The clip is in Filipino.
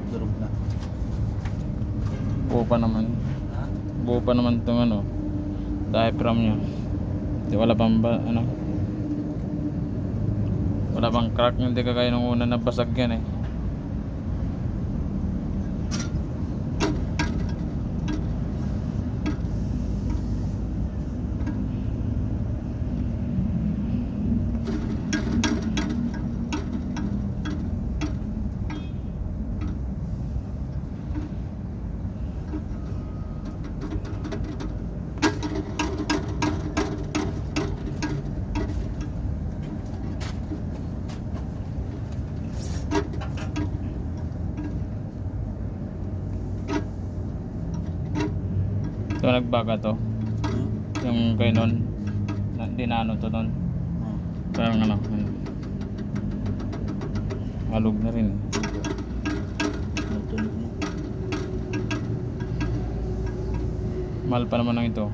Durog na. Buo pa naman. Ha? Buo pa naman itong ano, diaphragm nya. Di wala pang ano, wala pang crack, hindi kagaya nung una na basag yan eh. Ito nagbaga to. Yung kay nun, dinano to nun. Parang ano, halog na rin. Natunog na. Mahal pa naman ng ito.